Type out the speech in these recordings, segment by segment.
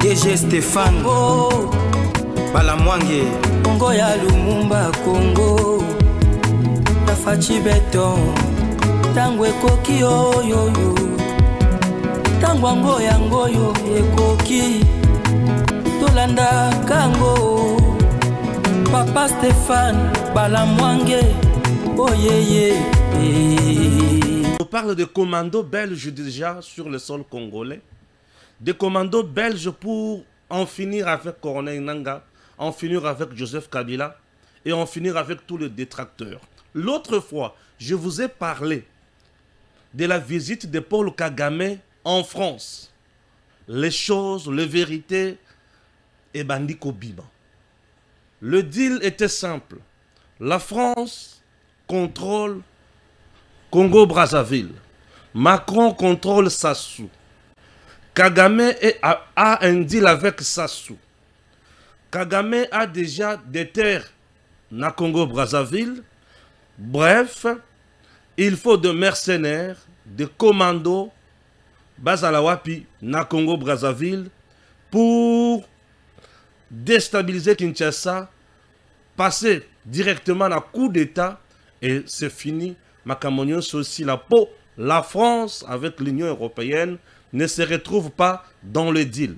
DG Stéphane oh. Balamwange Congo ya Lumumba Congo Tafachi Beton Tangwe koki oyoyo Tangwango yangoyo ekoki Tolanda kango Papa Stéphane Balamwange oh yeah. On parle de commandos belges déjà sur le sol congolais. Des commandos belges pour en finir avec Corneille Nangaa, en finir avec Joseph Kabila et en finir avec tous les détracteurs. L'autre fois, je vous ai parlé de la visite de Paul Kagame en France. Les choses, les vérités et Bandiko Biba. Le deal était simple. La France contrôle Congo-Brazzaville. Macron contrôle Sassou. Kagame a un deal avec Sassou. Kagame a déjà des terres na Congo-Brazzaville. Bref, il faut de mercenaires, de commandos, Bazalawapi na Congo-Brazzaville pour déstabiliser Kinshasa, passer directement à coup d'État et c'est fini. Makamonion, c'est aussi la peau. La France, avec l'Union européenne, ne se retrouve pas dans le deal.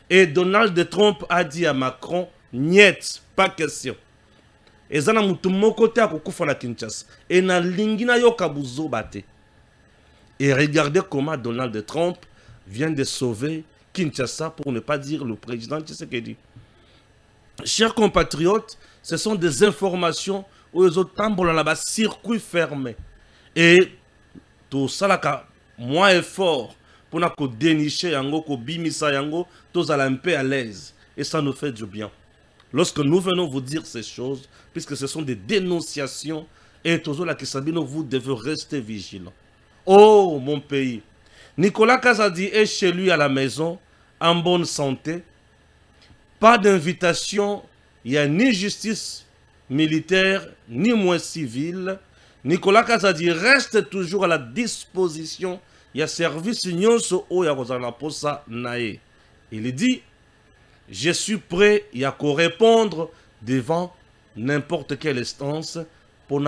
Et Donald Trump a dit à Macron, niet, pas question. Et zana mutumo côté à kukufa la Kinshasa. Et na lingina yo kabuzo bate. Et regardez comment Donald Trump vient de sauver Kinshasa, pour ne pas dire le président Tshisekedi. Chers compatriotes, ce sont des informations où les autres tambours là-bas, circuit fermé. Et tout ça là, moins effort pour nous dénicher yango, ko bimisa yango, tous à un peu à l'aise. Et ça nous fait du bien. Lorsque nous venons vous dire ces choses, puisque ce sont des dénonciations, et toujours là qui s'abîment, vous devez rester vigilants. Oh mon pays, Nicolas Kazadi est chez lui à la maison, en bonne santé. Pas d'invitation, il n'y a ni justice militaire, ni moins civil. Nicolas Kazadi reste toujours à la disposition. Il y a service nyonso o ya kozana posa nae. Il dit, je suis prêt à répondre devant n'importe quelle instance pour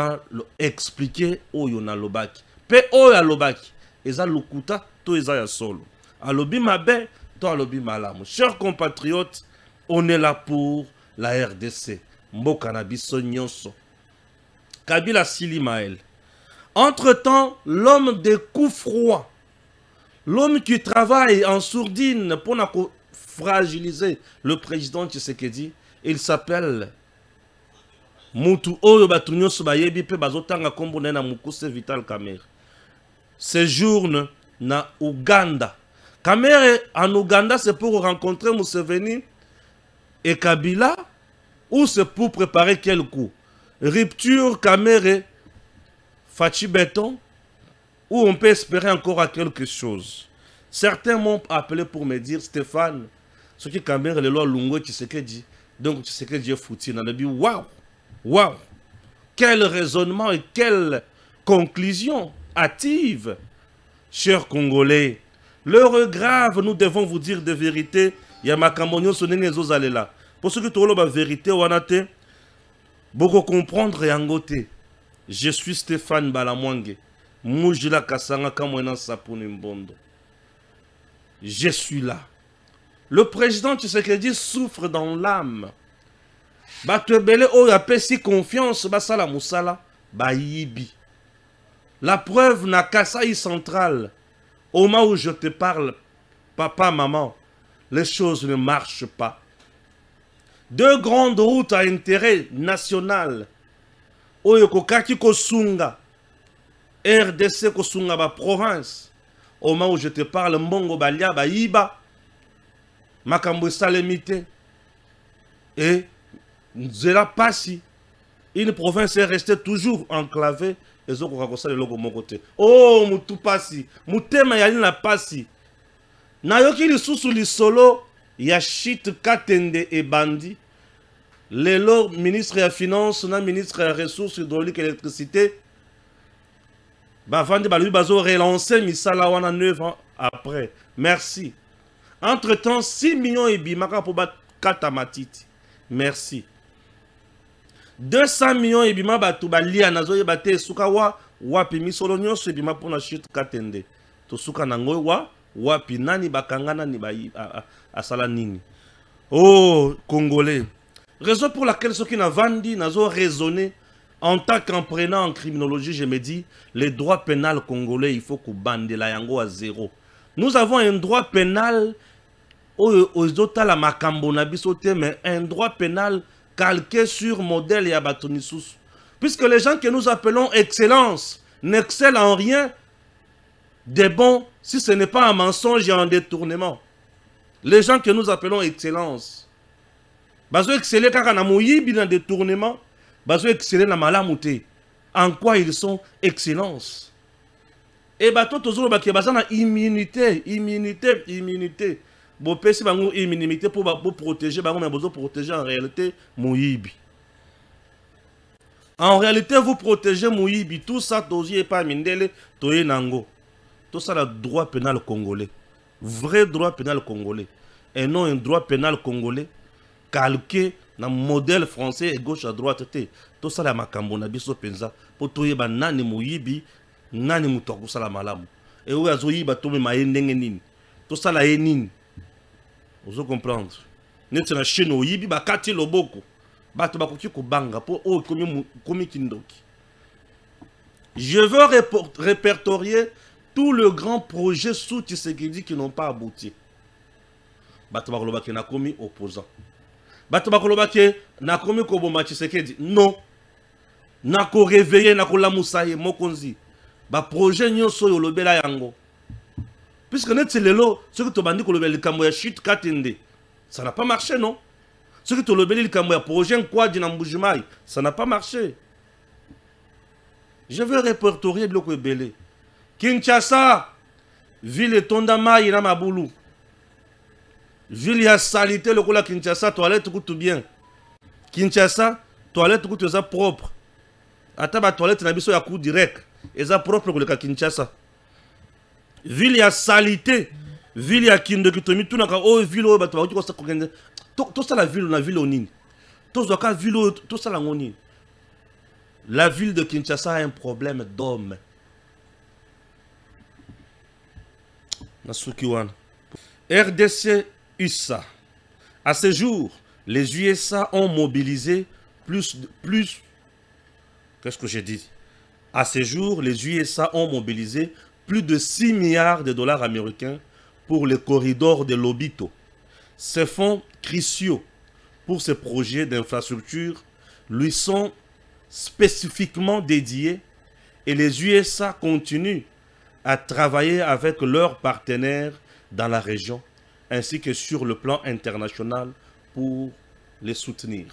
expliquer o yona lobaki. Pe o ya lobaki, eza lukuta to eza ya solo. Alobi mabe, to alobi malamu. Chers compatriotes, on est là pour la RDC. Mboka na biso nyonso. Kabila Silimael. Entre-temps, l'homme des coups froids, l'homme qui travaille en sourdine pour fragiliser le président Tshisekedi, il s'appelle Mutu Oyo Batunyo Subayebi pe bazotanga kombo na Mukuse Vital Kamerhe. Séjourne na Ouganda. Kamerhe en Ouganda, c'est pour rencontrer Museveni et Kabila, ou c'est pour préparer quel coup? Rupture Kamerhe, Fachi Beton, ou on peut espérer encore à quelque chose. Certains m'ont appelé pour me dire, Stéphane, ce qui Kamerhe le loi Lungo Tshisekedi, donc Tshisekedi est foutu. On a dit, waouh, waouh, quel raisonnement et quelle conclusion hâtive, chers Congolais. L'heure grave, nous devons vous dire des vérités. Il y a Makamonio Sonene Zozalela. Pour ceux qui ont la vérité, Wanate, beaucoup comprendre et angoté. Je suis Stéphane Balamwange. Moujila Kasanga Kamwena Sapuni Mbondo. Je suis là. Le président Tshisekedi souffre dans l'âme. Batebele Oya Pesi confiance, Basala Moussala, Bayibi. La preuve n'a Kasaï central. Au moment où je te parle, papa, maman, les choses ne marchent pas. Deux grandes routes à intérêt national. Oyoko Kaki Kosunga. RDC Kosunga ba province. Au moment où je te parle, Mbongo Balia Bayiba. Makambo Salemite. Et Nzela Passi. Une province est restée toujours enclavée. Et Zoko Rakosa le logo mon côté. Oh, Moutou Passi. Moutema Yalina Passi. Nayoki Lisusu Lisolo. Yashit Katende et Bandi. Lelo, ministre des Finances, ministre des Ressources hydrauliques et électricité. Bavandi Balu Bazo relancé Misala Wana 9 ans après. Merci. Entre-temps, 6 millions et bimaka pour battre Katamatiti. Merci. 200 millions et bima batu balia nazo yebate sukawa wapi misolo nyonso bima pona chute katende. To suka nango wapi nani bakangana ni bayi asala nini. Oh, Congolais. Raison pour laquelle ceux qui n'a vendu nazo raisonné en tant qu'apprenant en criminologie, je me dis, les droits pénals congolais, il faut qu'on bande la yango à zéro. Nous avons un droit pénal aux autres la makambo na bisote, mais un droit pénal calqué sur modèle Yabatonissous. Puisque les gens que nous appelons excellence n'excellent en rien de bon si ce n'est pas un mensonge et un détournement. Les gens que nous appelons excellence, bazo exceller kaka na moyibi na détournement, bazo exceller na malamute. En quoi ils sont excellence? Et bato tozolo ba baza na immunité. Bo pesi bango immunité pour protéger bango, mais besoin protéger en réalité moyibi. En réalité vous protégez moyibi, tout ça dossier pas mindele toye nango. Tout ça le droit pénal congolais. Vrai droit pénal congolais. Et non un droit pénal congolais calqué dans le modèle français et gauche à droite. Tout ça la makambo na biso penza pour toye ba nani moyibi, nani mutoko sala malamu. Et où azoyi ba tome maendenge nini. Tout ça la nini. Vous comprenez? Net na Chine oyibi ba kati loboko. Bato bakoki ko banga pour o komi kindoki. Je veux répertorier tout le grand projet sous Tshisekedi qui n'ont pas abouti. Bato bakoloba ke na komi opposant. Bato bakoloba ke na komi ko bomba Tshisekedi. Non. Na ko réveiller na ko lamusaye mokonzi. Ba projet nyonso yo lobela yango. Puisque net lelo, ce que tu as dit que le Kamboya chute katende, ça n'a pas marché, non? Ce que tu as dit le Kamboya projet quoi d'Inamboujimaï, ça n'a pas marché. Je vais répertorier bloc belé. Kinshasa, ville Tondama, il a Maboulou. Ville ya salité le cola Kinshasa, toilette tout bien. Kinshasa, toilette tout ça propre. Ataba toilette na biso ya coup direct, et ça propre pour le Kinshasa. Ville ya salité, ville ya kindokitomi tout naka oh ville o bato ko sa kokende tout ça la ville na ville onini tout ça ka ville tout ça la ngoni. La ville de Kinshasa a un problème d'hommes. Nasukiwan RDC USA. À ce jour, les USA ont mobilisé plus qu'est-ce que j'ai dit? À ce jour, les USA ont mobilisé plus de 6 milliards de dollars américains pour le corridor de Lobito. Ces fonds cruciaux pour ces projets d'infrastructure lui sont spécifiquement dédiés et les USA continuent à travailler avec leurs partenaires dans la région ainsi que sur le plan international pour les soutenir.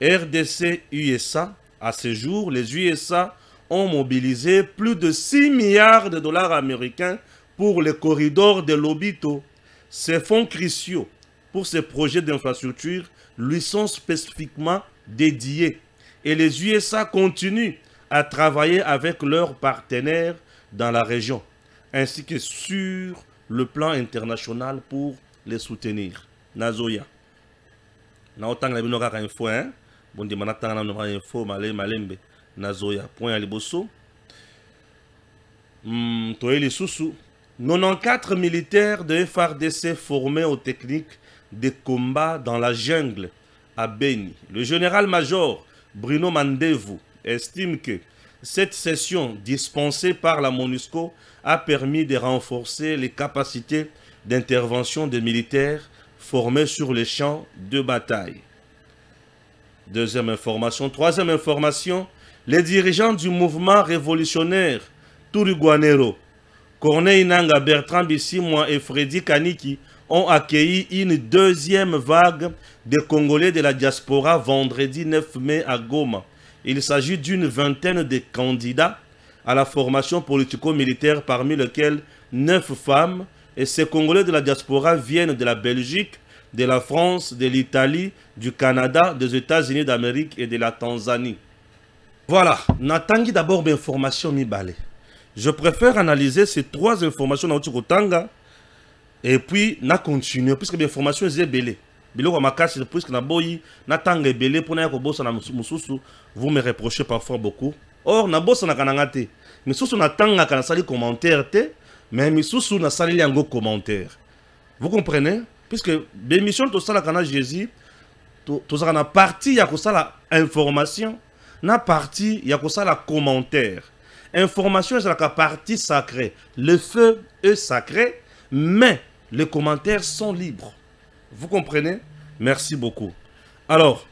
RDC USA, à ce jour, les USA ont mobilisé plus de 6 milliards de dollars américains pour le corridor de Lobito. Ces fonds cruciaux pour ces projets d'infrastructure lui sont spécifiquement dédiés et les USA continuent à travailler avec leurs partenaires dans la région ainsi que sur le plan international pour les soutenir. Nazoya. Na otang la bino kaka info hein. Bondi manatanga na info malembe. Nazoya. Point à liboso. Toeli Soussou. 94 militaires de FARDC formés aux techniques de combat dans la jungle à Beni. Le général-major Bruno Mandevu estime que cette session dispensée par la MONUSCO a permis de renforcer les capacités d'intervention des militaires formés sur les champs de bataille. Deuxième information. Troisième information. Les dirigeants du mouvement révolutionnaire Turiguanero, Corneille Nanga, Bertrand Bissimwa et Freddy Kaniki ont accueilli une deuxième vague de Congolais de la diaspora vendredi 9 mai à Goma. Il s'agit d'une vingtaine de candidats à la formation politico-militaire parmi lesquels 9 femmes et ces Congolais de la diaspora viennent de la Belgique, de la France, de l'Italie, du Canada, des États-Unis d'Amérique et de la Tanzanie. Voilà, n'attendez d'abord l'information mi balé. Je préfère analyser ces trois informations dans Tanga Et puis, na continuer, puisque les informations est belé. Biloko makasi, puisque na boyi, na tanga belé, pour na bossa na mususu, vous me reprochez parfois beaucoup. Or, na bossa na kanangate. Misusu na tanga kana sali commentaire te, mais misusu na sali yango commentaire. Vous comprenez? Puisque l'émission to sala kana Jésus, to sala na partie ya ko sala information, na partie ya ko sala commentaire. Information c'est la partie sacrée. Le feu est sacré, mais les commentaires sont libres. Vous comprenez? Merci beaucoup. Alors,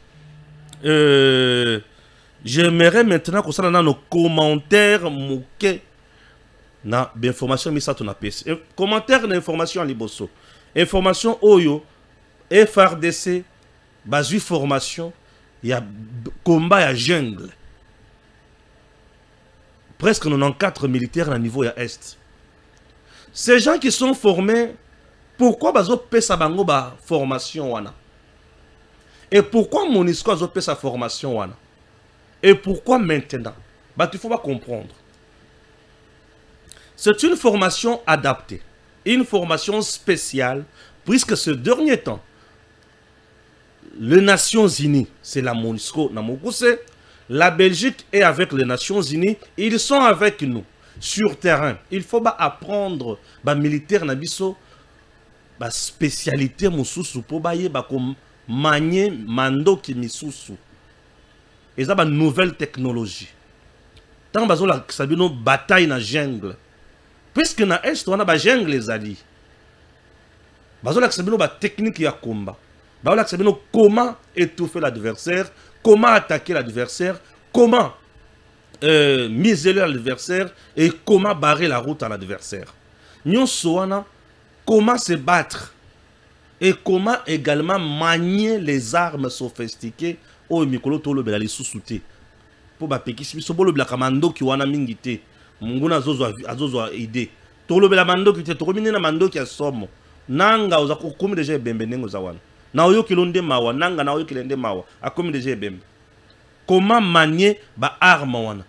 j'aimerais maintenant que ça dans nos commentaires moqués na d'information mais ça ton apes. Commentaire d'information à liboso. Information oyo FRDC base formation, il y a combat à jungle. Presque 94 militaires à niveau à est. Ces gens qui sont formés, pourquoi bazo pesa bango ba formation wana? Et pourquoi Monisco a pesa sa formation wana? Et pourquoi maintenant? Bah, il faut pas comprendre. C'est une formation adaptée, une formation spéciale, puisque ce dernier temps, les Nations Unies, c'est la Monisco, la Belgique est avec les Nations Unies, ils sont avec nous sur terrain. Il faut pas apprendre les militaires nabiso, la spécialité mususu pour bailler comme manier mando ki misusu. Et ça une nouvelle technologie. Tant bazo la sabino bataille na jungle. Puisque na est on a ba jungle les alliés. Bazo la sabino ba technique ya combat. Bazo la sabino comment étouffer l'adversaire, comment attaquer l'adversaire, comment miseler l'adversaire et comment barrer la route à l'adversaire. Nyon soana comment se battre et comment également manier les armes sophistiquées au mikolo tolo bela les sous-soutés pour ba pekisi biso bolo bla kamando ki wana mingite munguna azozo idée tolo bela mando ki te to komine na mando ki asomo nanga uza ko komi déjà bembe nengo za wana na oyo kilonde mawa nanga na oyo kilende mawa akomi déjà bembe comment manier ba arme wana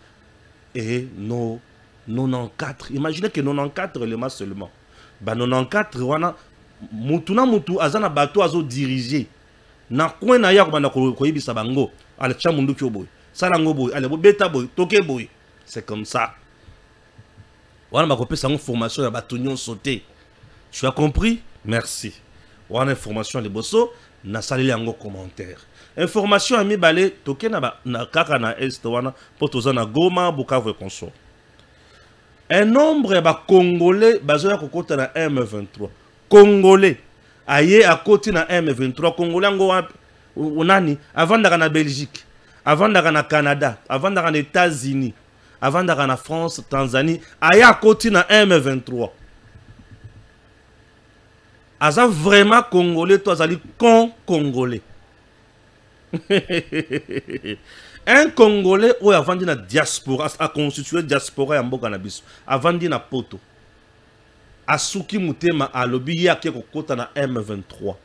et no 94 imaginez que 94 éléments seulement ba 94 wana mutu na mutu azana bato azo diriger na coin na ya ko banda ko yibisa bango ale chamundu kyo boy sala ngo boy ale bo beta boy toke boy c'est comme ça wana ba ko pesa ngo formation ya bato nyon sauté. Tu as compris? Merci. Wana information les bosso na saleli yango commentaire. Information ami balé toke na kaka na est wana poto na Goma Bukavu consort. Un nombre ba congolais bazoya kokota na M23. Congolais aye à côté na M23 Congolais ngo onani avant d'aller na Belgique, avant d'aller na Canada, avant d'aller na États-Unis, avant d'aller na France, Tanzanie, aye à côté na M23. Aza vraiment Congolais, toi azali Congolais. Un Congolais ou avant de la diaspora a constitué diaspora ya mboka na biso avant de na poto asuki mutema alobi ya ke kokota na M23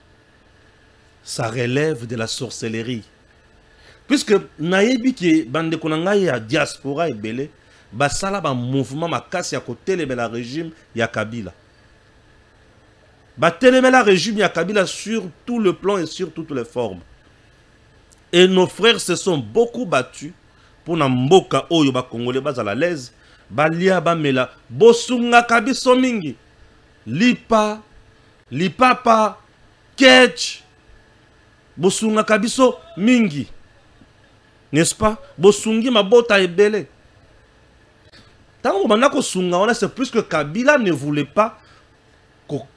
ça relève de la sorcellerie puisque nayebi ki bande konanga ya diaspora ebele basala ba mouvement makasi ya kotelemela régime ya Kabila batelemela régime ya Kabila sur tout le plan et sur toutes les formes. Et nos frères se sont beaucoup battus pour na mboka oyo ba congolais bazala l'aise balia bamela bosunga kabiso mingi lipa lipapa ketch bosunga kabiso mingi, n'est-ce pas? Bosungi mabota ebele tango manako sunga wana c'est plus que Kabila ne voulait pas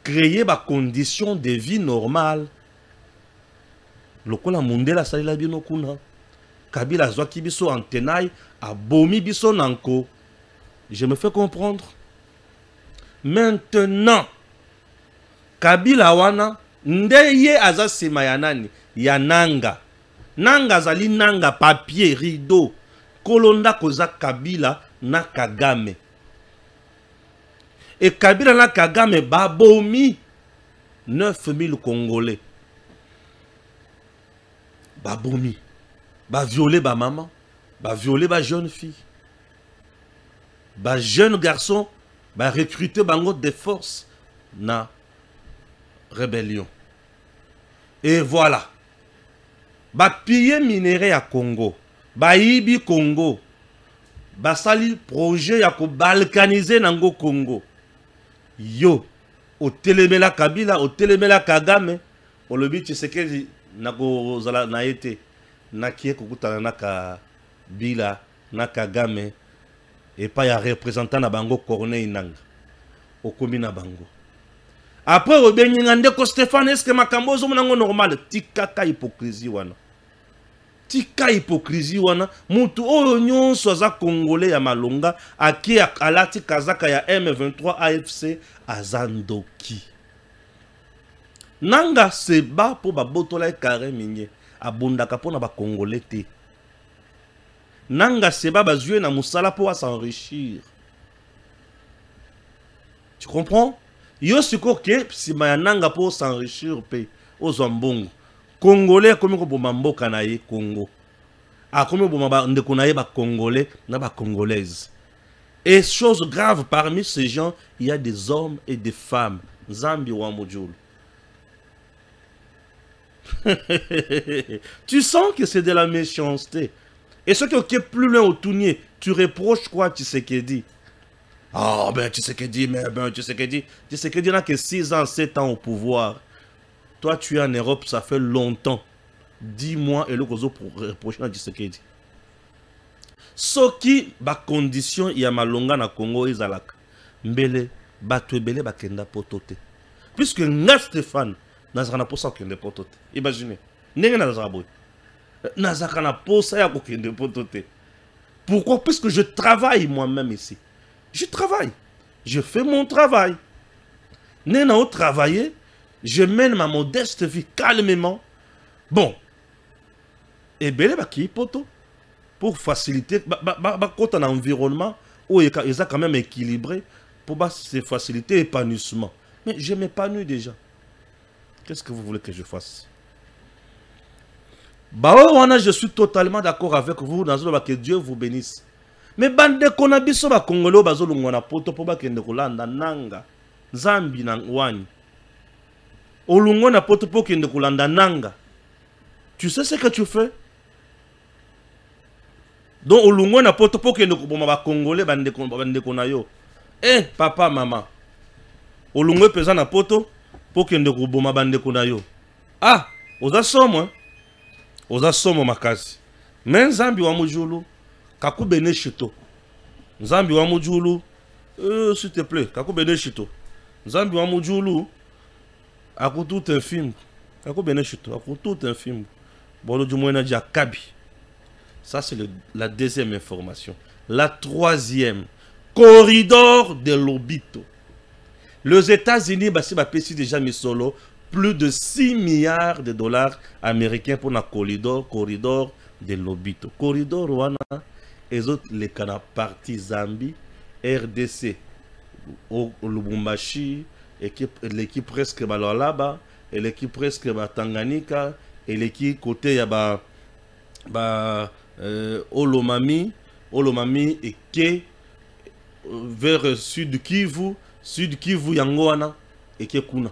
créer ba conditions de vie normale. Lokola Mundela salila bino kuna Kabila zwaki biso en tenaille a bomi biso nanko. Je me fais comprendre. Maintenant Kabila wana ndeye aza sima ya nani ya nanga nanga zali nanga papier rideau kolonda koza Kabila na Kagame et Kabila na Kagame babomi 9000 Congolais. Babomi, ba violer ba maman, ba violer ba jeune fille, ba jeune garçon, ba recruter bango de force na rébellion. Et voilà. Ba piller minerai à Congo. Ba ibi Congo. Ba sali projet ya ko balkaniser nango Congo. Yo. O telemela Kabila, o telemela Kagame. O lobi Tshisekedi nako zala na ete. Na kie kokutana na Kabila, na Kagame. Et pas ya représentant na bango Corneille Nanga. O komi na bango. Après, au Ndeko Stéphane, est-ce que makambo zo monango normal? Tikaka hypocrisie wana. Tika hypocrisie wana. Mutu oyo nyonso aza Congolais ya malonga aki alati kazaka ya M23 AFC azandoki. Nanga seba po babotola kare minye abondaka pona ba Congolais te. Nanga seba bazue na musala po s'enrichir. Tu comprends? Yo siko ke sima ya nanga po s'enrichir pe ozambongo. Congolais comme ko boma mboka na ye Congo. A comme boma ba ndeko na ye ba Congolais na ba Congolaises. Et chose grave, parmi ces gens, il y a des hommes et des femmes. Zambi wa mojulu. Tu sens que c'est de la méchanceté. Et ce qui est plus loin au tournier, tu reproches quoi Tshisekedi? Ah ben Tshisekedi, mais ben Tshisekedi n'a que 6 ans, 7 ans au pouvoir. Toi tu es en Europe, ça fait longtemps. 10 mois et le gozo pour reprocher à Tshisekedi. Soki ba condition ya malonga na Congo ezalaka. Mbele batu ebele bakenda potote. Puisque nga Stéphane nazana posa kende potote. Imaginez. Nenge nazaka boy. Nazaka na posa ya kende potote. Pourquoi? Puisque je travaille moi-même ici. Je travaille. Je fais mon travail. Nena au travailler, je mène ma modeste vie calmement. Bon. Ebele baki poto. Pour faciliter, quand on a un environnement où il est quand même équilibré, pour faciliter l'épanouissement. Mais je m'épanouis déjà. Qu'est-ce que vous voulez que je fasse? Je suis totalement d'accord avec vous dans le que Dieu vous bénisse. Mais bande qu'on a biso ba Congolais bazo lungona poto po ba kende kolanda nanga Zambi na wani. Olungona poto po kende kolanda nanga. Tu sais ce que tu fais? Donc, au lungo na poto po ke ndeko boma ba Congolais bande kona yo. Eh, papa, maman. Au lungo pesa na poto po ke ndeko boma bande kona yo. Ah, oza somo, oza somo makasi. Men Zambi wa mujulu, kaku bene shito. Zambi wa mujulu, s'il te plaît, kaku bene shito. Zambi wa mujulu, aku tout un film. Kaku bene shito, aku tout un film. Bolo du moyen na kabi. Ça, c'est la deuxième information. La troisième, corridor de Lobito. Les États-Unis, déjà mis solo plus de 6 milliards de dollars américains pour un corridor de Lobito. Corridor, wana, et autres, les canards partis Zambie, RDC, au Lubumbashi, l'équipe presque là-bas, et l'équipe presque Tanganyika, et l'équipe côté Olomami et Ke vers Sud Kivu Yangoana et Kekuna.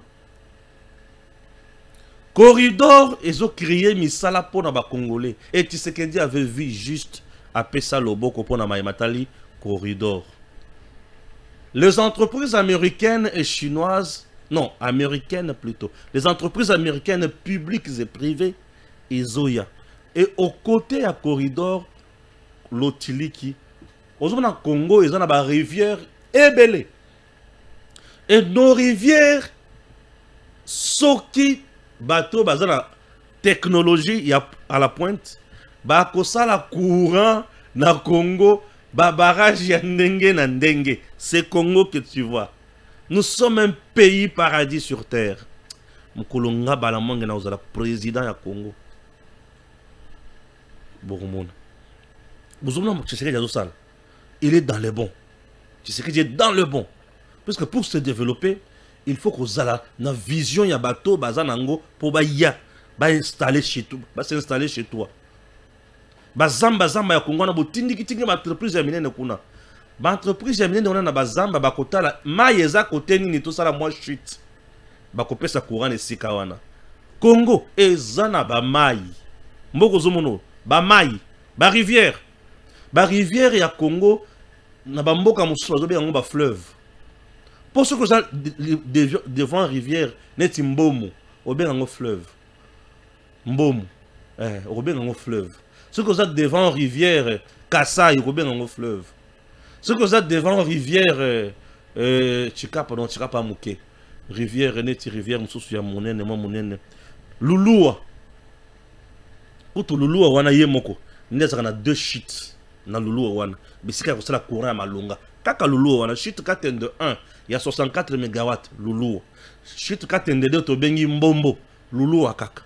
Corridor, ils ont créé misala pour na Congolais. Et Tshisekedi avait vu juste à Pesa Loboko pour na Matali corridor. Les entreprises américaines et chinoises, non, américaines plutôt, les entreprises américaines publiques et privées, Izoya. Et au côté à corridor, l'Otiliki, au Congo, ils ont des rivières ébélées. Et nos rivières, Soki, bateau, la technologie à la pointe, bakosa la courant na Congo, barrage ya ndenge na ndenge. C'est Congo que tu vois. Nous sommes un pays paradis sur terre. Mkolonga balamanga na ozala président ya Congo. Il est dans le bon. Tshisekedi est dans le bon. Parce que pour se développer, il faut qu'on ait une vision ya bateau bazanango pour s'installer chez toi. S'installer chez toi. Bazamba ya Congo na botindi kitingi entreprise ya minene kuna. Ba entreprise ya minene on na bazamba bakota la mayeza côté nini to sala moi chute. bakopesa courant esika wana. Congo ezana ba mai. Mboko zomono ba mai, ba rivière. Ba rivière ya Congo na ba mboka mosusu bazobe yango ba fleuve. Pour ce que ça devant rivière neti mbomo, obe yango fleuve. Mbomo. Obe yango fleuve. Ce que ça devant rivière Kassai, obe yango fleuve. Ce que ça devant rivière Chika pardon, Chika pa muke. Rivière neti rivière mosusu ya monene mo monene. Lulua. Outo Lulua wana ye moko. Ndeza kana 2 shit na Lulua wana. Bisika ko sala courant ya malonga. Kaka Lulua wana shit katende 1, il y a 64 MW Lulua. Shit katende 2 to bengi mbombo Lulua kaka.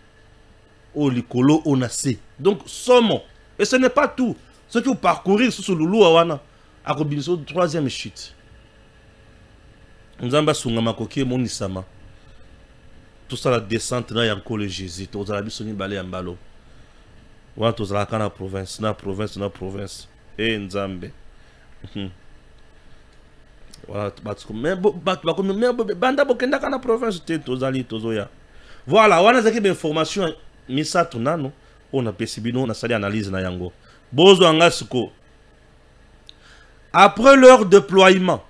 O likolo onase. Donc somo. Et ce n'est pas tout. Ce qui vous parcourir sur ce Lulua wana a kobiso 3e shit. Nzamba sunga makoki monisama. Tout ça la descente là yanko le Jésus. Tous la bisoni balé ambalo. Wa tous la kana province, na province. Nzambe. Voilà, banda bokenda kana province te tozali tozoya. Voilà, wana zaki be information misatu nano on a pesibino na sali analyse na yango. Bozo angasiko. Après leur déploiement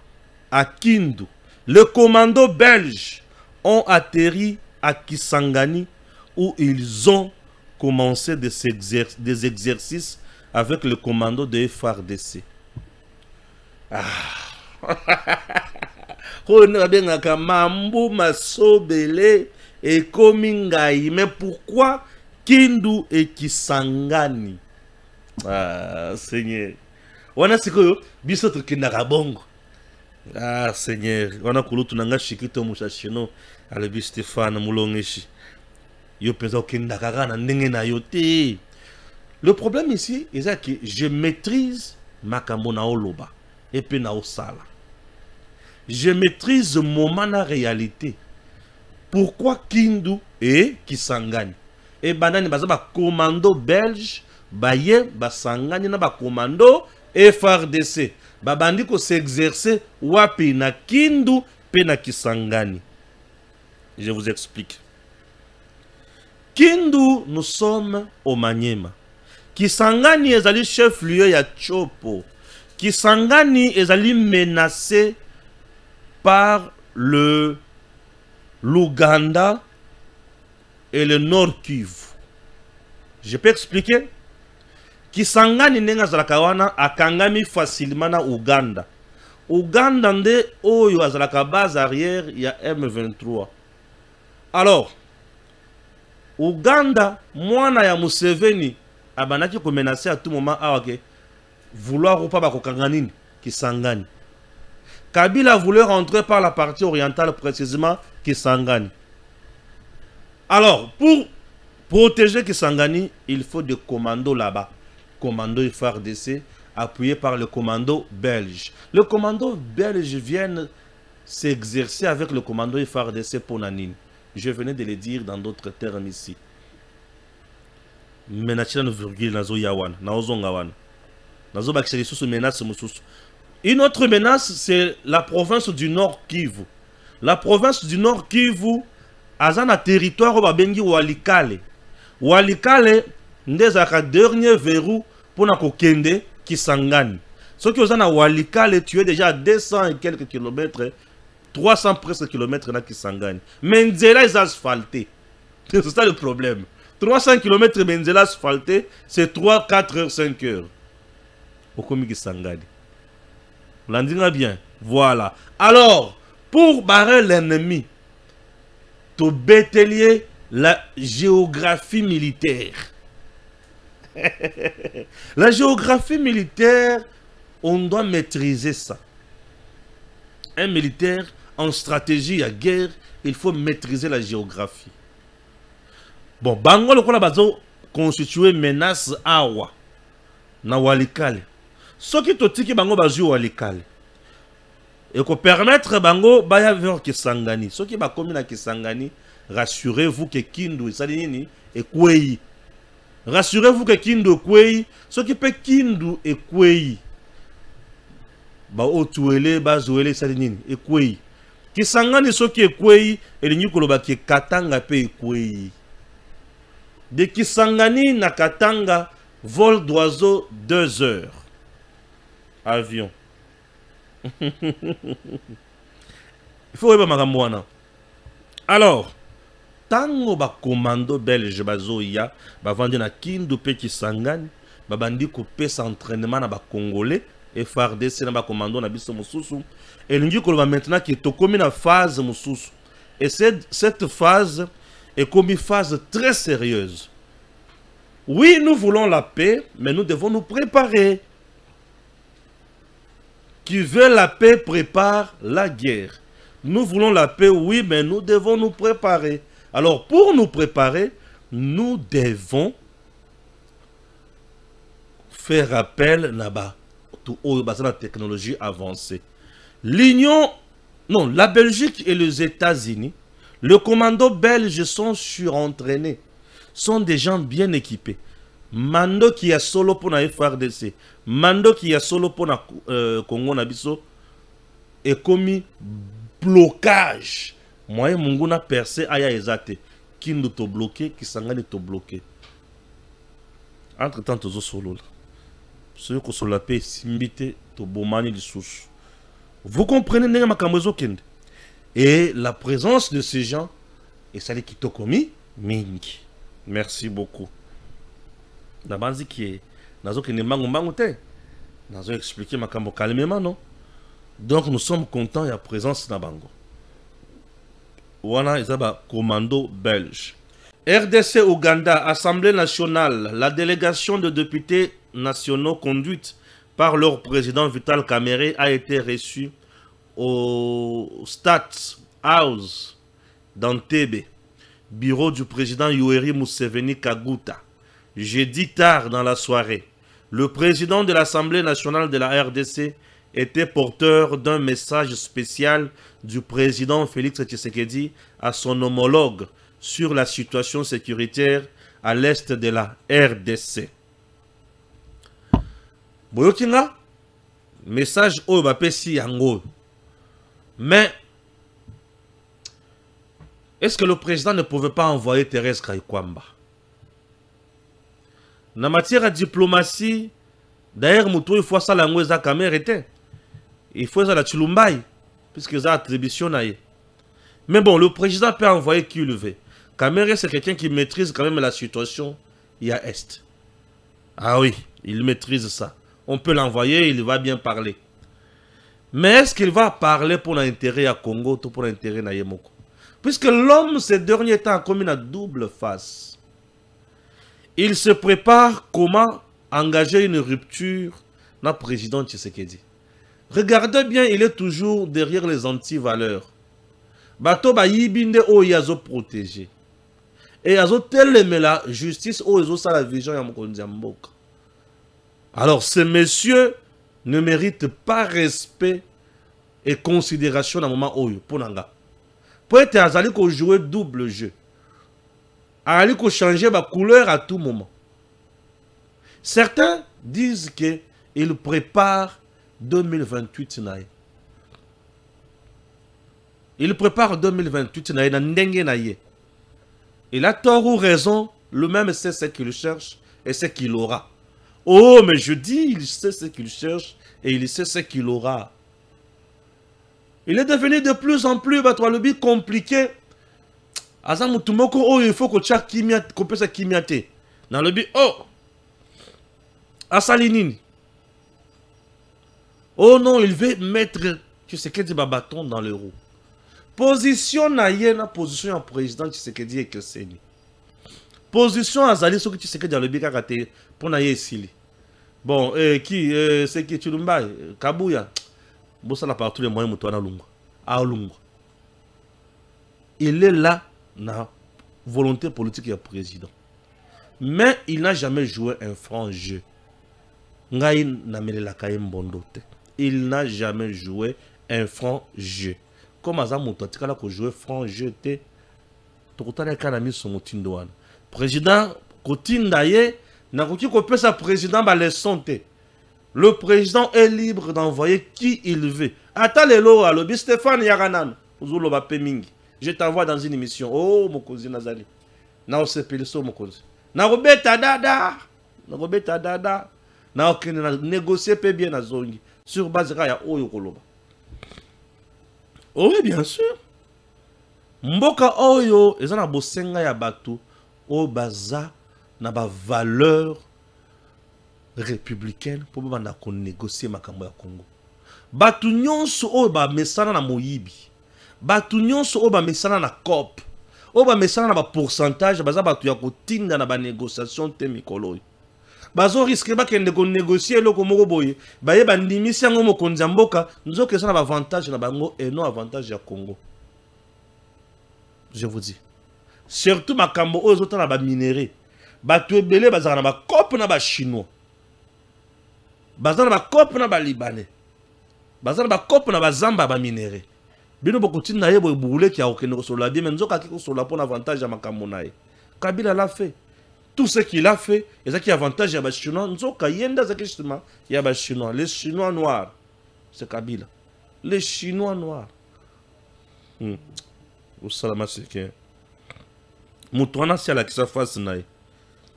à Kindu, le commando belge ont atterri à Kisangani où ils ont commencé des exercices avec le commando de FARDC. Mais pourquoi Kindu et Kisangani? Ah, Seigneur. On a ce que bisotre Kindarabongo. Ah, Seigneur. On a koulou tunanga shikito mushashino. Alebi Stéphane Moulongeshi. Yo pensa Kindakara na ndenge na yote. Le problème ici, c'est que je maîtrise makambo na oloba et puis na osala. Je maîtrise mon mana réalité. Pourquoi Kindu et Kisangani? Et banani baza ba commando belge, baye basangani na ba commando FARDC. Babandi ko s'exercer wapi na Kindu pe na Kisangani. Je vous explique. Kindu, nous sommes au Maniema. Kisangani ezali chef-lieu ya Chopo. Kisangani ezali menacé par l'Ouganda et le Nord Kivu. Je peux expliquer? Kisangani nenga zalaka wana akangami facilement na Ouganda. Ouganda nde oyo azalaka base arrière ya M23. Alors, Ouganda, mwana ya Museveni, abanaki ko menacer à tout moment awake vouloir ou pas bakokanganini Kisangani. Kabila voulait rentrer par la partie orientale précisément Kisangani. Alors, pour protéger Kisangani, il faut des commandos là-bas. Commando FARDC appuyé par le commando belge. Le commando belge vient s'exercer avec le commando FARDC pour Nanine. Je venais de le dire dans d'autres termes ici. Une autre menace, c'est la province du Nord Kivu. La province du Nord Kivu a un territoire où babengi Walikale. Walikale, ndezaka dernier verrou pour na kokende Kisangani. Ce qui est à Walikale, tu es déjà à 200 et quelques kilomètres. 300 presque kilomètres na Kisangani. Menzela est asphalté. C'est ça le problème. 300 km Menzela asphalté, c'est 3, 4 heures, 5 heures. Au Komi Kisangani. Vous l'entendez bien. Voilà. Alors, pour barrer l'ennemi, tu bételier la géographie militaire. La géographie militaire, on doit maîtriser ça. Un militaire en stratégie à guerre, il faut maîtriser la géographie. Bon, Bango le kola bazo constituer menace awa na Walikale. Ce qui totiki Bango bazo Walikale. Et qu'on permettre Bango baya vers Kisangani. Ce qui va commis na Kisangani, rassurez-vous que Kindu Salini et Kwei. Rassurez-vous que Kindu Kwei, ce qui peut Kindu et Kwei. Ba otuele ba zoele Salini et Kwei. Kisangani soki ekwei elingi koloba ki Katanga pe ekwei. De Kisangani na Katanga, vol d'oiseau 2 heures. Avion. Il faut revoir Magamouana. Alors, tango ba commando belge bazoya, ba vandi na Kindu pe Kisangani, ba bandi couper s'entraînement na ba congolais et FARDC na ba commando na biso mususu. Et l'ungi koloba maintenant qui est comme une phase mususu. Et cette phase est comme une phase très sérieuse. Oui, nous voulons la paix, mais nous devons nous préparer. Qui veut la paix prépare la guerre. Nous voulons la paix, oui, mais nous devons nous préparer. Alors, pour nous préparer, nous devons faire appel à la technologie avancée. La Belgique et les États-Unis, le commando belge sont surentraînés, sont des gens bien équipés. Mando qui a solo pour la FARDC, Mando qui a solo pour la Congo Nabiso, est commis blocage. Moi, mon a percé aya ezate, qui nous t'a bloqué, qui s'engage te bloqué. Entre temps, tous solo. Ceux qui sont la paix, simbité, to bomani du sous. Vous comprenez, n'est-ce pas? Et la présence de ces gens, et ça les qui t'ont commis, mingi. Merci beaucoup. Nabanzi qui est, nazo qui n'est mango te, nazo expliqué ma cambo calmement non. Donc nous sommes contents de la présence de Bango. Wana izaba commando belge. RDC Ouganda, Assemblée nationale, la délégation de députés nationaux conduite par leur président Vital Kamerhe a été reçue au State House d'Entebbe, bureau du président Yoweri Museveni Kaguta. Jeudi tard dans la soirée, le président de l'Assemblée nationale de la RDC était porteur d'un message spécial du président Félix Tshisekedi à son homologue sur la situation sécuritaire à l'est de la RDC. Boyokinga, message au Bapesi Yango. Mais, est-ce que le président ne pouvait pas envoyer Thérèse Kaikwamba? En matière de diplomatie, d'ailleurs, il faut ça la ngweza Kamerhe. Il faut ça la Chilumbai, puisque ça attribution. Mais bon, le président peut envoyer qui le veut. Kamerhe, c'est quelqu'un qui maîtrise quand même la situation. Il y a Est. Ah oui, il maîtrise ça. On peut l'envoyer, il va bien parler. Mais est-ce qu'il va parler pour l'intérêt à Congo ou pour l'intérêt à Yemoko? Puisque l'homme, ces derniers temps, a comme une double face. Il se prépare comment engager une rupture dans le président Tshisekedi. Regardez bien, il est toujours derrière les anti-valeurs. Bato ba yibinde o yazo protégé. Et yazo teleme la justice o yazo sa la vision ya mokonzi ya mboka. Alors ces messieurs ne méritent pas respect et considération dans le moment où pour nanga. Pour être azali ko jouer double jeu. Azali ko changer ba couleur à tout moment. Certains disent que il prépare 2028 naïe. Il prépare 2028 naïe na ndenge naïe. Il a tort ou raison, le même sait ce qu'il cherche et ce qu'il aura. Oh, mais je dis, il sait ce qu'il cherche et il sait ce qu'il aura. Il est devenu de plus en plus compliqué. Oh, il faut qu'on puisse kimiate. Dans le but, oh, Asalinini. Oh non, il veut mettre Tshisekedi bâton dans le roue. Position naïe na position en président Tshisekedi et Keseni. Position azali so que Tshisekedi dans le but karaté pour naïe sili. Bon, qui c'est qui Chilumbai, Kabuya. Bon ça n'a pas tous les moyens mutwana lunga. A lunga. Il est là na volonté politique du président. Mais il n'a jamais joué un franc jeu. Ngai na melela kayem bondote. Il n'a jamais joué un franc jeu. Comme Azamuto, tu as joué franc jeu. Tu as son président, le président est libre d'envoyer qui il veut. Attends les lois, le Stéphane Yaranan. Zoloba pe mingi. Je t'envoie dans une émission. Oh, mokozi nazali. Na osepeliso mokozi. Na robeta dada. Na robeta dada. Na okene na négocier pe bien na zongi. Sur base ya oyo koloba. Oui, bien sûr. Mboka oyo, ezana bosenga ya batu. O baza na ba valeur républicaine pour banda ko négocier makambo ya Congo. Batu nyonso oyo ba mesana na moyibi. Batu nyonso oyo ba mesana na COP. Oyo ba mesana na ba pourcentage baza batu ya kotinda na ba négociation te mikolo. Bazo risque ba kende ko négocier loko moko boye. Ba ye ba ndimisi yango mokonzi ya mboka, nzo kesa na ba avantage na bango et non avantage ya Congo. Je vous dis. Surtout makambo oyo zota na ba minéraux. Batu ebele bazaka na ba COP na ba chinois. Bazana ba COP na ba libanais. Bazana ba COP na ba zamba ba minéraux. Bino bokutini na ye boye boule ki a okende ko sola bien mais nzoka ki ko sola pour avantage ya makambo na ye. Kabila l'a fait. Tout ce qu'il a fait, et ça qui avantage ya ba chinois, nzoka yenda za kistima ya ba chinois, les chinois noirs. C'est Kabila. Les chinois noirs. Au salama c'est que Moutouana si ala ki sa face na ye.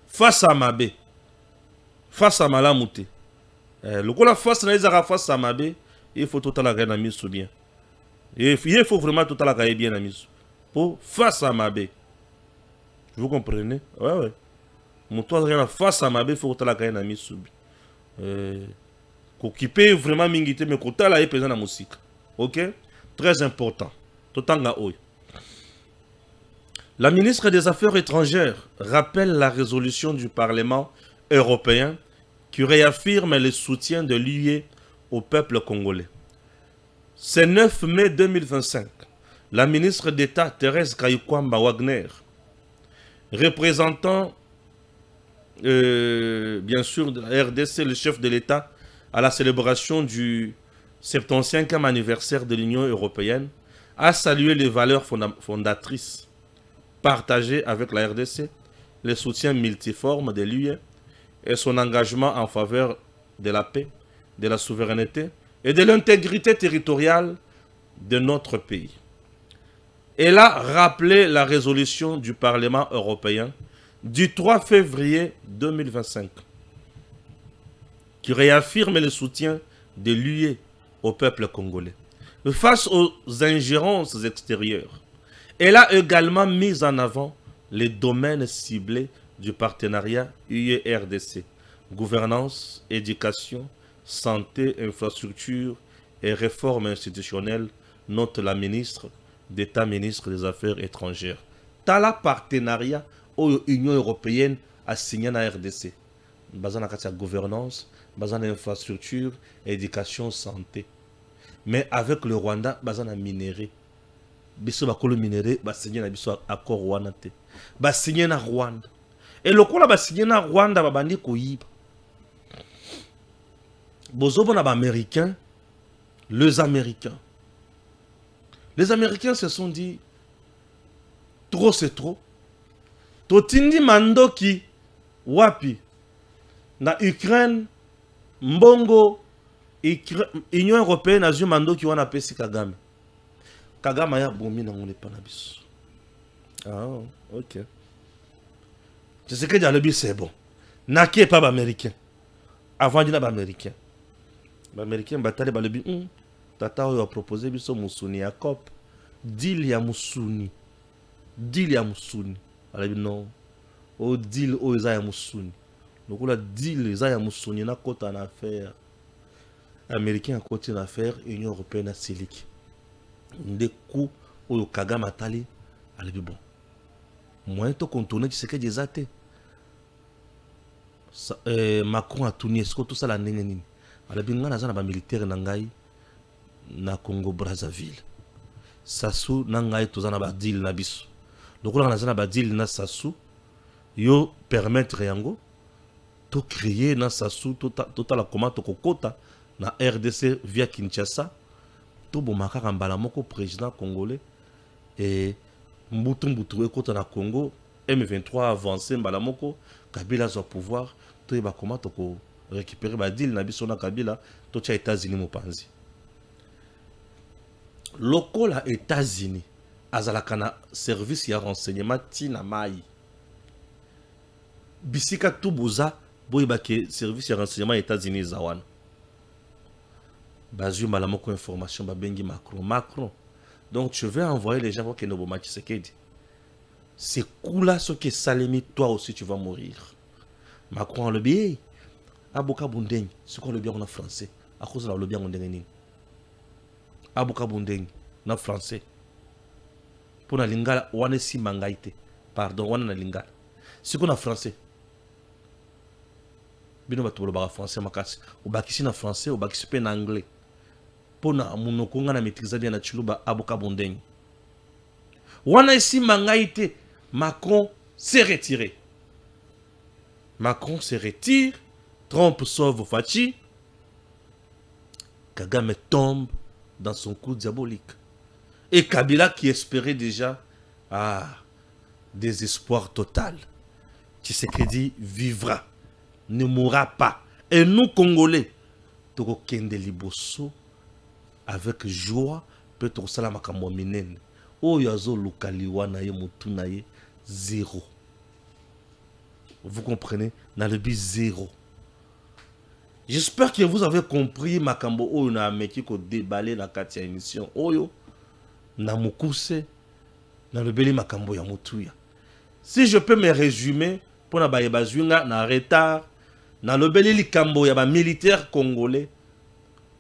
Face à Mabe. Face à Malamouté. Le coup la face na ezara face à Mabe, il faut tout à la reine amis bien. Il faut vraiment tout à la reine bien amis. Pour face à Mabe. Vous comprenez? Ouais ouais. Mon toi la face à Mabe, il faut tout à la reine amis bien. Qu'occuper vraiment mingité mais côté là il pesant la musique. OK? Très important. Tout en haut. La ministre des Affaires étrangères rappelle la résolution du Parlement européen qui réaffirme le soutien de l'UE au peuple congolais. Ce 9 mai 2025, la ministre d'État Thérèse Kayukwamba Wagner, représentant bien sûr de la RDC, le chef de l'État, à la célébration du 75e anniversaire de l'Union européenne, a salué les valeurs fondatrices partagées avec la RDC, le soutien multiforme de l'UE et son engagement en faveur de la paix, de la souveraineté et de l'intégrité territoriale de notre pays. Elle a rappelé la résolution du Parlement européen du 3 février 2025 qui réaffirme le soutien de l'UE au peuple congolais face aux ingérences extérieures. Elle a également mis en avant les domaines ciblés du partenariat UE-RDC, gouvernance, éducation, santé, infrastructure et réforme institutionnelle, note la ministre d'État, ministre des Affaires étrangères. Tala partenariat où l'Union européenne a signé à la RDC. Basé la gouvernance, basé la infrastructure, éducation, santé. Mais avec le Rwanda, basé la minerai. Biso bakolo minéré ba signé na biso accord wana te ba signé na Rwanda et lokola ba signé na Rwanda ba bandi koyiba bozobo na ba américains les américains se sont dit trop c'est trop totindi mandoki wapi na Ukraine mbongo Union européenne a ju mandoki wana pesi Kagame Kagame ya bomi na ngone panabiso. Ah, ok. C'est ce que dit le c'est bon. Naki pas américain. Avant dit na américain. Américain batale ba lebi tata a proposé biso musuni ya COP. Deal ya musuni. Deal ya musuni. Alabi non. O deal o eza ya musuni. Donc la deal eza ya musuni na kota na affaire. Américain a côté na affaire Union européenne a siliki. Des coups au Kagame Atali, allez bon. Moi, to contourner, tu sais que des athées. Macron a tourné, est-ce que tout ça la nini? Allez bien, on a un militaire nangai na Congo Brazzaville. Sassou nangai tout ça na badil na biso. Donc on a un badil na Sassou, yo permettre yango, to créer na Sassou total la commande to kokota na RDC via Kinshasa. Tout bon makaka mbala moko président congolais et Mbutu ekota na Congo M23 avancé mbala moko Kabila zo pouvoir to ba comment to récupérer ba deal na biso na Kabila to cha États-Unis mopanzi. local à États-Unis azalakana service ya renseignement tina mai bisika tubuza boyebake service ya renseignement États-Unis zawana bazui malamoko information babengi Macron. Donc tu veux envoyer les gens pour que nous bomaki Tshisekedi. C'est cool là ce qui salemi, toi aussi tu vas mourir. Macron le bien. Aboka Bundeng, ce qu'on le bien en français. À cause de le bien en dengue. Aboka Bundeng, en français. Pour la lingala, on est si mangaïté. Pardon, on a lingala. Ce qu'on a français. Bino ba tolo ba français makasi. Ou ba kisi na français, ou ba kisi pe na anglais. Pour na monoko nga na maîtriser bien na chuluba aboka Bundeng. On a ici mangaïté. Macron s'est retiré. Macron se retire. Trump sauve Fachi. Kagame tombe dans son coup diabolique. Et Kabila qui espérait déjà désespoir total. Tshisekedi vivra, ne mourra pas. Et nous, Congolais, Toko Kende Liboso, avec joie, peut-on salama kamominen. Oh yazo lukaliwa na ye mutu na ye, zéro. Vous comprenez? Dans le but zéro. J'espère que vous avez compris makambo oyo na meki ko déballer la katia émission oyo na mukuse na le beli makambo ya mutuya. Si je peux me résumer pour na bayebazunga na retard na le beli likambo ya ba militaire congolais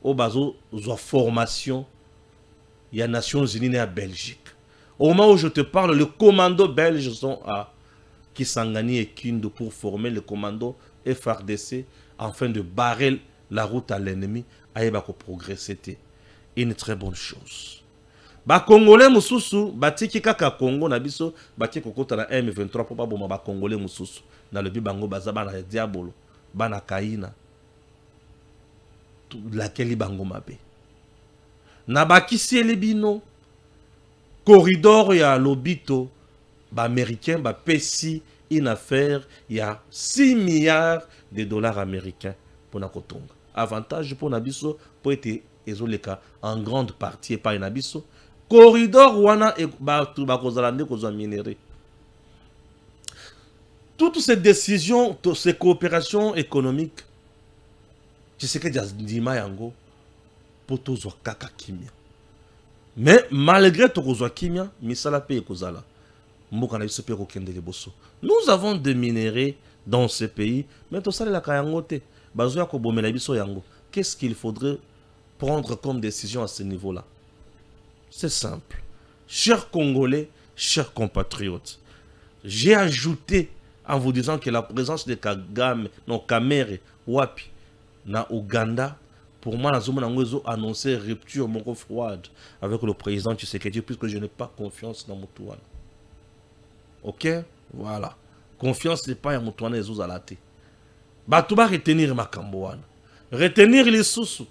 au bazo zo formation ya Nations Unies à Belgique. Au moment où je te parle, le commando belge sont à Kisangani et Kindu pour former le commando FRDC afin de barrer la route à l'ennemi. Aïbako progresser. Une très bonne chose. Ba Congolais mususu, batiki kaka Congo na biso, batiki kokota na M23 pour pas boma ba Congolais mususu. Na le bibango bazaba na diabolo, bana kaina. Laquelle bango mabe. Na bakisi elibino. Corridor ya lobito, ba américain, ba pesi une affaire, il y a 6 milliards de dollars américains pour Nakotonga. Avantage pour Nabiso, pour être isolé en grande partie et pas Nabiso. Corridor wana et bakozalande kozo minéré. Toutes ces décisions, toutes ces coopérations économiques, tu sais que Dima yango pour tous kaka kimia. Mais malgré tout kimia, misala pe kozala. Nous avons des minéraux dans ce pays, mais tout ça, qu'est-ce qu'il faudrait prendre comme décision à ce niveau-là? C'est simple. Chers Congolais, chers compatriotes, j'ai ajouté en vous disant que la présence de Kagame, non, Kamere, Wapi, na Ouganda, pour moi, a annoncé rupture froide avec le président Tshisekedi, puisque je n'ai pas confiance dans Moutouane. Ok, voilà. Confiance n'est pas à Moutouane et Zouzalate. Batouba retenir ma cambouane. Retenir les sous.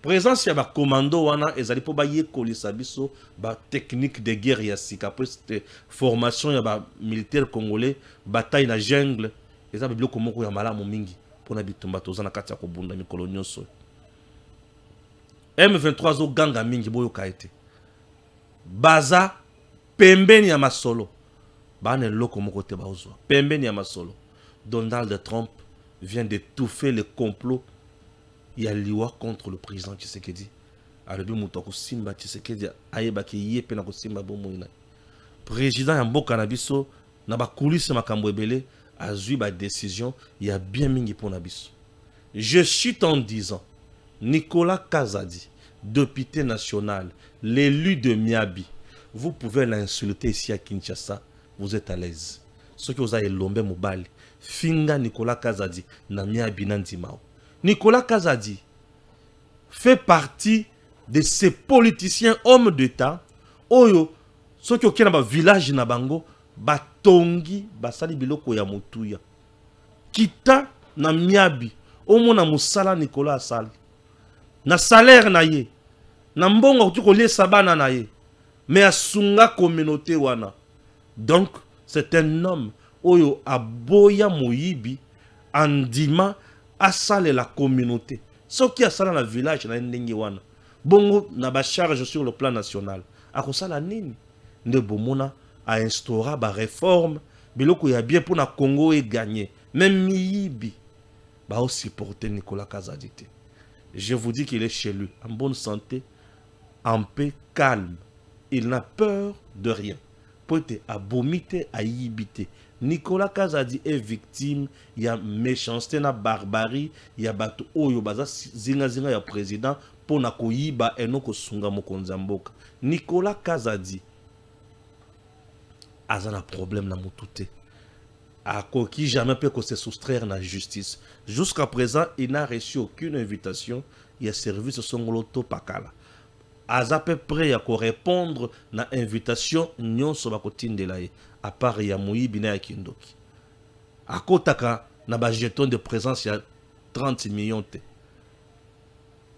Présence, il y a un commando, et il y a une technique de guerre, il y a une formation, il y a un militaire congolais, bataille dans la jungle, et il y a un malam mingi pour M23 zo ganga mingi boyo kaete. Baza pembeni ya masolo. Bane loko mokote bauzwa. Pembeni ya masolo. Donald Trump vient d'étouffer le complot yaliwa contre le président Tshisekedi. Alobi mutoko simba Tshisekedi ayeba ki yepe na ko simba bomoina. Président ya mboka na biso na ba kulisse makambo ebele azui ba décision ya bien mingi pour na biso. Je chute en disant Nicolas Kazadi, député national, l'élu de Miabi, vous pouvez l'insulter ici à Kinshasa, vous êtes à l'aise. Ce que vous avez l'ombe mobile, Finga Nicolas Kazadi, na Miabi Nandimao. Nicolas Kazadi fait partie de ces politiciens hommes d'État, oyo, ceux qui ont un village na bango, batongi, basali biloko ya mutuya. Kita na Miabi, omo na musala Nicolas asali. Na salaire na ye, na mbongo tu kolie sabana na ye, mais asunga communauté wana. Donc, c'est un homme oyo aboya moyibi, andima asale la communauté. Ce qui a sala na village na ndenge wana. bongo na ba charge sur le plan national akosala nini nde bomona a instaura ba réforme biloko ya bien pour na Congo et gagner même miyibi ba o supporter Nicolas Kazadi te. Je vous dis qu'il est chez lui en bonne santé, en paix, calme. Il n'a peur de rien. Peut-être abomité, à yibité. Nicolas Kazadi est victime, il y a méchanceté, na barbarie, il y a bato oyo baza zinga zinga ya président pour na koyiba enoko sunga mokonzamboka. Nicolas Kazadi a un problème na mutute. A qui jamais peut se soustraire à la justice. Jusqu'à présent, il n'a reçu aucune invitation. Il a servi ce son loto pakala. À peu près à répondre à l'invitation, nyon soba kotinde laye. À part ya Moïbi na Kindoki. À kotaka na ba jeton de présence il y a 30 millions te.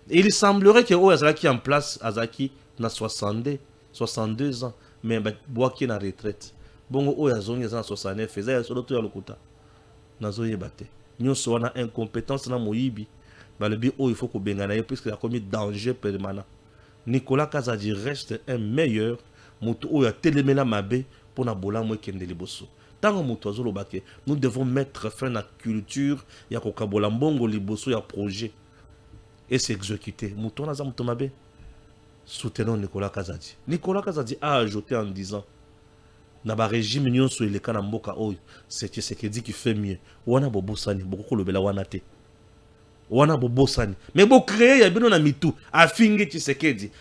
Il semblerait que Azaki en place Azaki na 62 ans, mais boaki na retraite. Bongo oya zongi za 69 feza ya solo to ya lokuta. Nazo yebate. Nyonso wana incompétence na Moïbi. Balebi o il faut ko bengana ye puisque il a commis danger permanent. Nicolas Kazadi reste un meilleur moto oya telemela mabe pour na bola mo kende liboso. Tango moto azolo bake, nous devons mettre fin à la culture ya ko kabola mbongo liboso ya projet et s'exécuter. Moto na za moto mabe. Soutenons Nicolas Kazadi. Nicolas Kazadi a ajouté en disant na ba régime nyonso eleka na mboka oyo c'est Tshisekedi qui fait mieux. Wana bobosani boko lobela wana te. Wana bobosani mais bo créer ya bino na mitu afingi Tshisekedi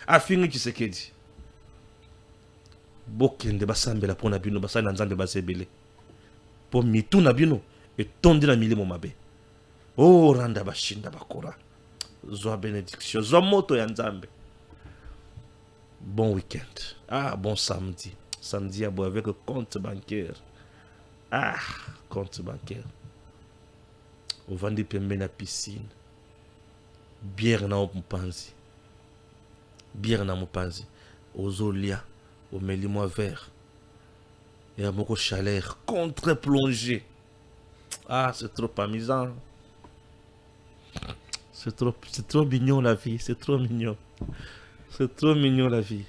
bokende basambela pona bino basali na nzambe basebele po mitu na bino etondi na milimo mabe. Oh randa bashinda bakora zwa bénédiction zwa moto ya nzambe. Bon week-end. Ah bon samedi. Samedi à boire avec le compte bancaire. Ah, compte bancaire. On vend des pembes na piscine. Bière na mupanzi. Bière na mupanzi. Ozolia. Au mélimo vert. Et à mon chaleur. Contre-plongée. Ah, c'est trop amusant. C'est trop mignon la vie. C'est trop mignon. C'est trop mignon la vie.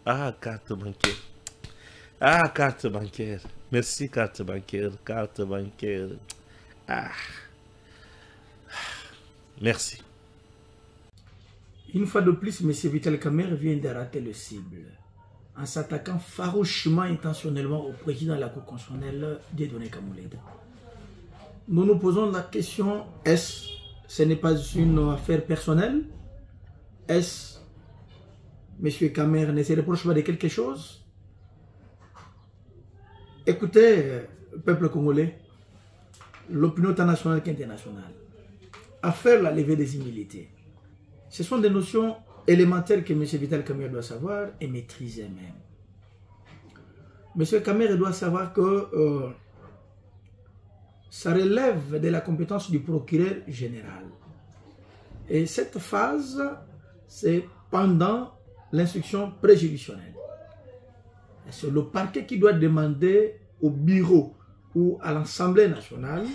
Ah, carte bancaire. Ah, carte bancaire. Merci, carte bancaire. Carte bancaire. Ah. Merci. Une fois de plus, M. Vital Kamerhe vient de rater le cible en s'attaquant farouchement, intentionnellement au président de la Cour constitutionnelle, Dieudonné Kamoleda. Nous nous posons la question, est-ce ce n'est pas une affaire personnelle? Est-ce M. Kamerhe ne se reproche pas de quelque chose? Écoutez, peuple congolais, l'opinion internationale qu'internationale, à faire la levée des humilités. Ce sont des notions élémentaires que M. Vital Kamerhe doit savoir et maîtriser même. M. Kamerhe doit savoir que ça relève de la compétence du procureur général. Et cette phase, c'est pendant l'instruction préjudicielle. C'est le parquet qui doit demander au bureau ou à l'Assemblée nationale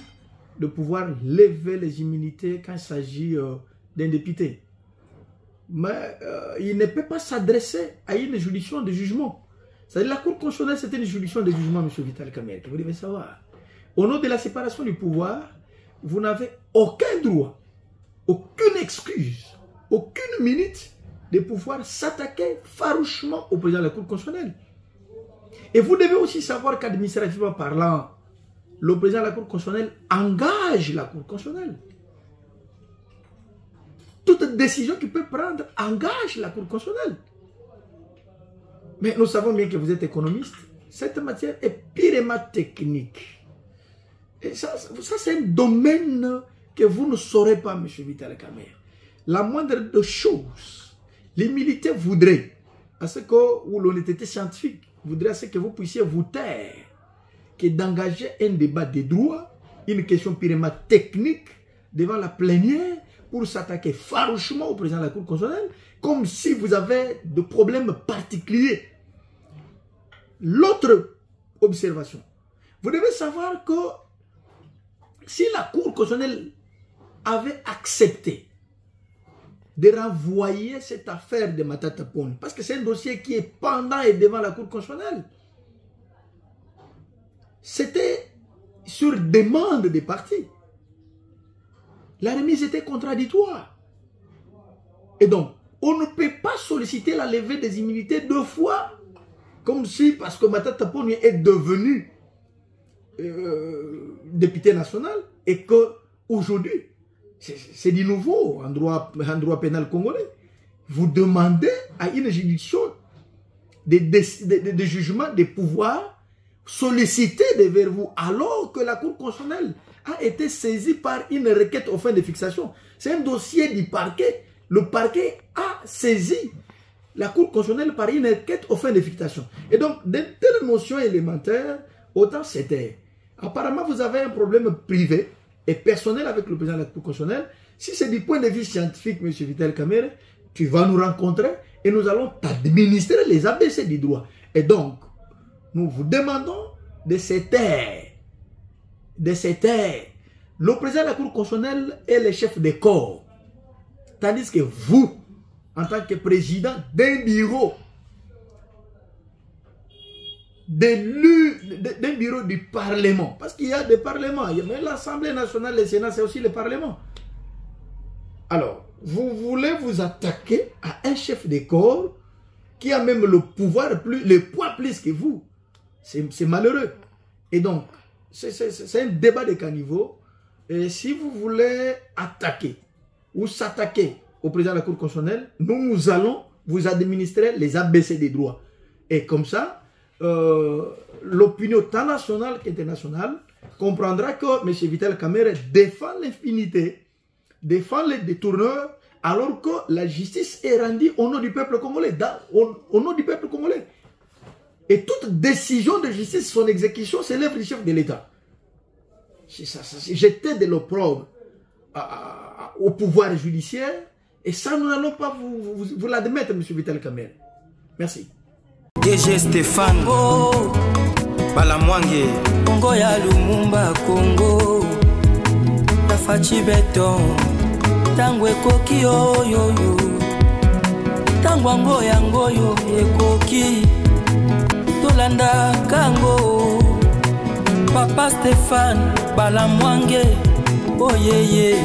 de pouvoir lever les immunités quand il s'agit d'un député. Mais il ne peut pas s'adresser à une juridiction de jugement. C'est-à-dire la Cour constitutionnelle, c'est une juridiction de jugement, M. Vital Kamerhe, que vous devez savoir. Au nom de la séparation du pouvoir, vous n'avez aucun droit, aucune excuse, aucune minute de pouvoir s'attaquer farouchement au président de la Cour constitutionnelle. Et vous devez aussi savoir qu'administrativement parlant, le président de la Cour constitutionnelle engage la Cour constitutionnelle. Toute décision qu'il peut prendre engage la Cour constitutionnelle. Mais nous savons bien que vous êtes économiste. Cette matière est purement technique. Et ça c'est un domaine que vous ne saurez pas, M. Vital Kamerhe. La moindre de choses, les militaires voudraient, à ce que, ou l'honnêteté scientifique, voudrait à ce que vous puissiez vous taire, que d'engager un débat de droit, une question purement technique, devant la plénière, pour s'attaquer farouchement au président de la Cour constitutionnelle, comme si vous avez de problèmes particuliers. L'autre observation, vous devez savoir que si la Cour constitutionnelle avait accepté de renvoyer cette affaire de Matata Ponyo. Parce que c'est un dossier qui est pendant et devant la Cour constitutionnelle. C'était sur demande des partis. La remise était contradictoire. Et donc, on ne peut pas solliciter la levée des immunités 2 fois, comme si, parce que Matata Ponyo est devenu député national, et qu'aujourd'hui, c'est du nouveau en droit pénal congolais, vous demandez à une juridiction de jugement, de pouvoir solliciter devant vous, alors que la Cour constitutionnelle a été saisie par une requête aux fins de fixation. C'est un dossier du parquet. Le parquet a saisi la Cour constitutionnelle par une requête aux fins de fixation. Et donc, de telles notions élémentaires, autant c'était. Apparemment, vous avez un problème privé et personnel avec le président de la Cour constitutionnelle. Si c'est du point de vue scientifique, M. Vital Kamerhe, tu vas nous rencontrer et nous allons t'administrer les ABC du droit. Et donc, nous vous demandons de se taire. De se taire. Le président de la Cour constitutionnelle est le chef de corps. Tandis que vous, en tant que président d'un bureau, d'un bureau du Parlement, parce qu'il y a des parlements, mais l'Assemblée nationale, le Sénat, c'est aussi le Parlement. Alors, vous voulez vous attaquer à un chef de corps qui a même le pouvoir, le poids plus que vous. C'est malheureux. Et donc, c'est un débat de caniveau. Et si vous voulez attaquer ou s'attaquer au président de la Cour constitutionnelle, nous allons vous administrer les ABC des droits. Et comme ça, l'opinion tant nationale qu'internationale comprendra que M. Vital Kamerhe défend l'impunité, défend les détourneurs, alors que la justice est rendue au nom du peuple congolais. Au nom du peuple congolais. Et toute décision de justice, son exécution, c'est l'œuvre du chef de l'État. Jeter de l'opprobre au pouvoir judiciaire, et ça, nous n'allons pas vous l'admettre, M. Vital Kamerhe. Merci. DG Stéphane Balamwange Congo ya Lumumba Congo Tafachi Beton Tango ekoki oyoyo Tango ango yango yo ekoki Tolanda kango Papa Stéphane Balamwange Oh yeah yeah